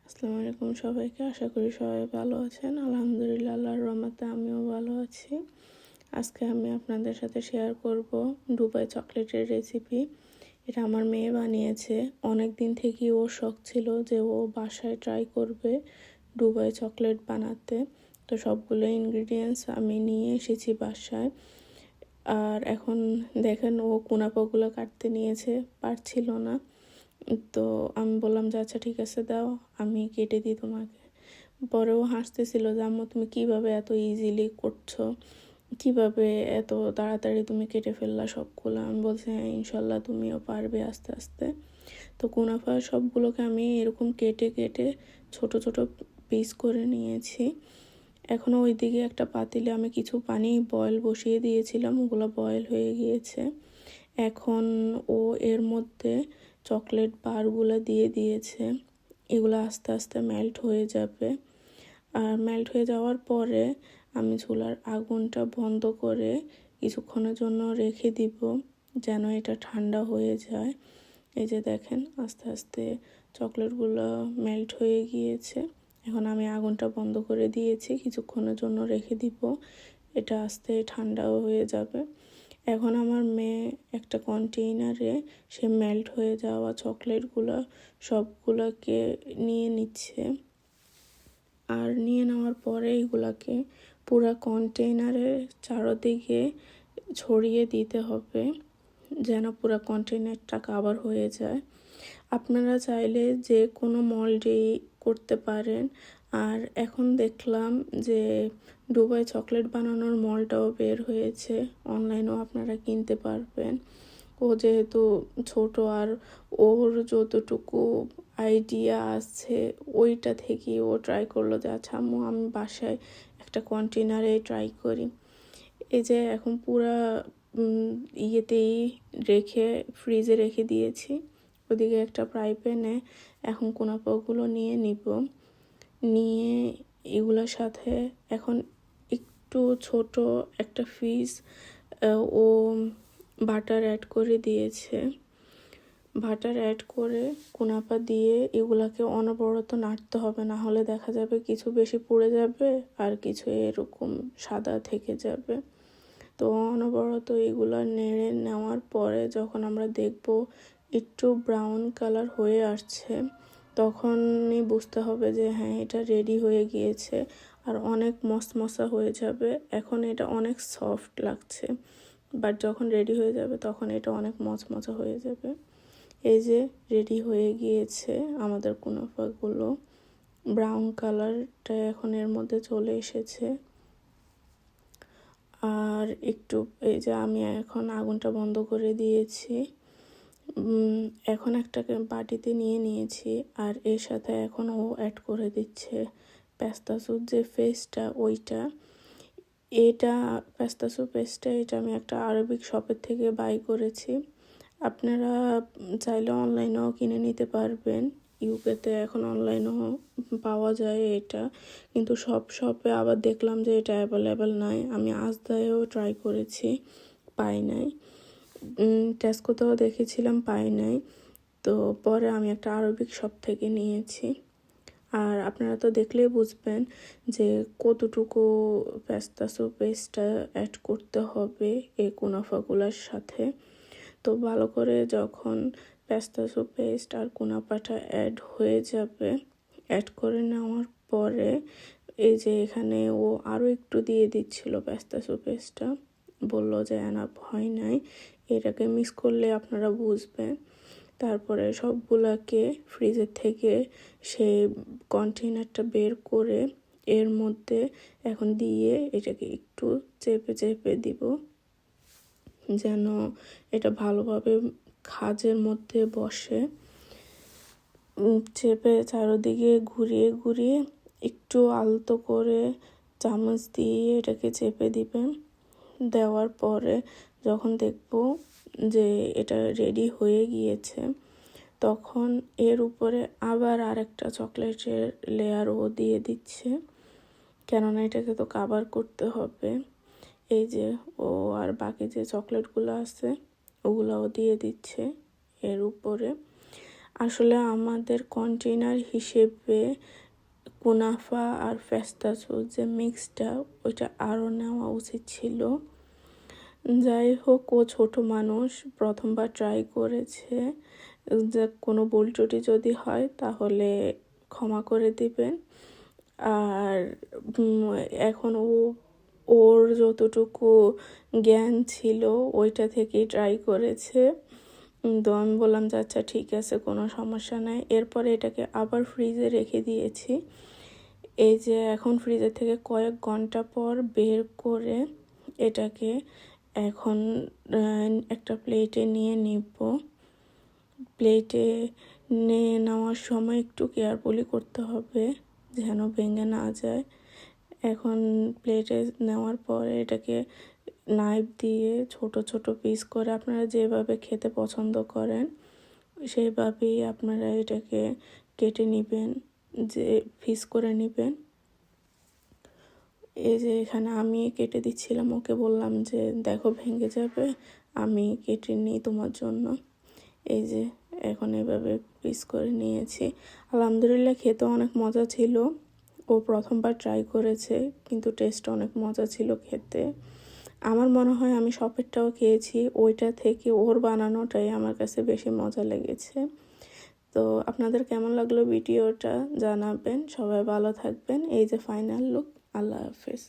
আসসালামু আলাইকুম সবাইকে। আশা করি সবাই ভালো আছেন। আলহামদুলিল্লাহ, আল্লাহর রহমতে আমিও ভালো আছি। আজকে আমি আপনাদের সাথে শেয়ার করব দুবাই চকলেটের রেসিপি। এটা আমার মেয়ে বানিয়েছে। অনেক দিন থেকেই ওর শখ ছিল যে ও বাসায় ট্রাই করবে দুবাই চকলেট বানাতে। তো সবগুলো ইনগ্রিডিয়েন্টস আমি নিয়ে এসেছি বাসায়। আর এখন দেখেন ও কুনাফাগুলো কাটতে নিয়েছে, পারছিল না। তো আমি বললাম যে আচ্ছা ঠিক আছে, দাও আমি কেটে দিই তোমাকে। পরেও হাসতেছিল যে আম্মু তুমি কীভাবে এত ইজিলি করছো, কীভাবে এত তাড়াতাড়ি তুমি কেটে ফেললা সবগুলো। আমি বলছি হ্যাঁ ইনশাল্লাহ তুমিও পারবে আস্তে আস্তে। তো কুনাফা সবগুলোকে আমি এরকম কেটে কেটে ছোট ছোট পিস করে নিয়েছি। এখনও ওইদিকে একটা পাতিলে আমি কিছু পানি বয়েল বসিয়ে দিয়েছিলাম, ওগুলো বয়েল হয়ে গিয়েছে। এখন ও এর মধ্যে চকলেট বারগুলো দিয়ে দিয়েছে। এগুলো আস্তে আস্তে মেল্ট হয়ে যাবে। আর মেল্ট হয়ে যাওয়ার পরে আমি চুলার আগুনটা বন্ধ করে কিছুক্ষণের জন্য রেখে দিব, যেন এটা ঠান্ডা হয়ে যায়। এই যে দেখেন আস্তে আস্তে চকলেটগুলো মেল্ট হয়ে গিয়েছে। এখন আমি আগুনটা বন্ধ করে দিয়েছি, কিছুক্ষণের জন্য রেখে দিব, এটা আস্তে ঠান্ডাও হয়ে যাবে। এখন আমার মেয়ে একটা কন্টেইনারে সে মেল্ট হয়ে যাওয়া চকলেটগুলো সবগুলোকে নিয়ে নিচ্ছে। আর নিয়ে নেওয়ার পরে এগুলাকে পুরো কন্টেইনারের চারদিকে ছড়িয়ে দিতে হবে, যেন পুরো কন্টেইনারটা কভার হয়ে যায়। আপনারা চাইলে যে কোনো মোল্ডেই করতে পারেন। আর এখন দেখলাম যে দুবাই চকলেট বানানোর মলটাও বের হয়েছে, অনলাইনেও আপনারা কিনতে পারবেন। ও যেহেতু ছোট আর ওর যতটুকু আইডিয়া আছে ওইটা থেকেই ও ট্রাই করলো যে আচ্ছা আম্মু আমি বাসায় একটা কন্টেনারে ট্রাই করি। এই যে এখন পুরা ইয়েতেই রেখে ফ্রিজে রেখে দিয়েছি। ওদিকে একটা ফ্রাই প্যানে এখন কুনাফাগুলো নিয়ে নিব। নিয়ে এগুলোর সাথে এখন একটু ছোট একটা পিস ও বাটার অ্যাড করে দিয়েছে। বাটার অ্যাড করে কুনাফা দিয়ে এগুলাকে অনবরত নাড়তে হবে, না হলে দেখা যাবে কিছু বেশি পুড়ে যাবে আর কিছু এরকম সাদা থেকে যাবে। তো অনবরত এগুলো নেড়ে নেওয়ার পরে যখন আমরা দেখব একটু ব্রাউন কালার হয়ে আসছে, তখনই বুঝতে হবে যে হ্যাঁ এটা রেডি হয়ে গিয়েছে। আর অনেক মশমশা হয়ে যাবে। এখন এটা অনেক সফট লাগছে, বাট যখন রেডি হয়ে যাবে তখন এটা অনেক মচমচা হয়ে যাবে। এই যে রেডি হয়ে গিয়েছে আমাদের কুনাফাগুলো। ব্রাউন কালারটা এখন এর মধ্যে চলে এসেছে। আর একটু এই যে আমি এখন আগুনটা বন্ধ করে দিয়েছি। এখন একটা বাটিতে নিয়ে নিয়েছি। আর এর সাথে এখন ও অ্যাড করে দিচ্ছে পেস্তাসুর যে পেস্টটা ওইটা। এটা পেস্তাসু পেস্টটা এটা আমি একটা আরবিক শপের থেকে বাই করেছি। আপনারা চাইলে অনলাইনেও কিনে নিতে পারবেন। ইউকেতে এখন অনলাইনেও পাওয়া যায় এটা, কিন্তু সব শপে আবার দেখলাম যে এটা অ্যাভেলেবেল নাই। আমি আজদায়েও ট্রাই করেছি, পাই নাই। টেস্কোতেও দেখেছিলাম, পাই নাই। তো পরে আমি একটা আরবিক শপ থেকে নিয়েছি। আর আপনারা তো দেখলেই বুঝবেন যে কতটুকু পেস্তাসু পেস্টটা অ্যাড করতে হবে এই কুনাফাগুলোর সাথে। তো ভালো করে যখন পেস্তাসু পেস্ট আর কুনাফাটা অ্যাড হয়ে যাবে, অ্যাড করে নেওয়ার পরে এই যে এখানে ও আরও একটু দিয়ে দিচ্ছিল পেস্তাসু পেস্টটা, বলল যে এনাফ হয় নাই, এটাকে মিক্স করলে আপনারা বুঝবেন। তারপরে সবগুলাকে ফ্রিজের থেকে সেই কন্টেইনারটা বের করে এর মধ্যে এখন দিয়ে এটাকে একটু চেপে চেপে দিব, যেন এটা ভালোভাবে খাঁজের মধ্যে বসে। চেপে চারদিকে ঘুরিয়ে ঘুরিয়ে একটু আলতো করে চামচ দিয়ে এটাকে চেপে দিবেন। দেওয়ার পরে যখন দেখব যে এটা রেডি হয়ে গিয়েছে, তখন এর উপরে আবার আরেকটা চকলেটের লেয়ারও দিয়ে দিচ্ছে, কেননা এটাকে তো কাভার করতে হবে। এই যে ও আর বাকি যে চকলেটগুলো আছে ওগুলাও দিয়ে দিচ্ছে এর উপরে। আসলে আমাদের কন্টেনার হিসেবে কুনাফা আর পেস্তাচো যে মিক্সটা ওইটা আরও নেওয়া উচিত ছিল। যাই হোক, ও ছোট মানুষ, প্রথমবার ট্রাই করেছে। যে কোনো ভুল ত্রুটি যদি হয় তাহলে ক্ষমা করে দিবেন। আর এখন ওর যতটুকু জ্ঞান ছিল ওইটা থেকেই ট্রাই করেছে। তো আমি বললাম যে আচ্ছা ঠিক আছে, কোনো সমস্যা নাই। এরপরে এটাকে আবার ফ্রিজে রেখে দিয়েছি। এই যে এখন ফ্রিজের থেকে কয়েক ঘন্টা পর বের করে এটাকে এখন একটা প্লেটে নিয়ে নিব। প্লেটে নিয়ে নেওয়ার সময় একটু কেয়ারফুলি করতে হবে যেন ভেঙে না যায়। এখন প্লেটে নেওয়ার পরে এটাকে নাইফ দিয়ে ছোট ছোট পিস করে আপনারা যেভাবে খেতে পছন্দ করেন সেইভাবেই আপনারা এটাকে কেটে নেবেন, যে পিস করে নেবেন। এই যে এখানে আমি কেটে দিচ্ছিলাম, ওকে বললাম যে দেখো ভেঙে যাবে, আমি কেটে নিই তোমার জন্য। এই যে এখন এভাবে পিস করে নিয়েছি। আলহামদুলিল্লাহ, খেতে অনেক মজা ছিল। ও প্রথমবার ট্রাই করেছে, কিন্তু টেস্ট অনেক মজা ছিল খেতে। আমার মনে হয় আমি শপেরটাও খেয়েছি, ওইটা থেকে ওর বানানোটাই আমার কাছে বেশি মজা লেগেছে। তো আপনাদের কেমন লাগলো ভিডিওটা জানাবেন। সবাই ভালো থাকবেন। এই যে ফাইনাল লুক। আল্লাহ হাফেজ।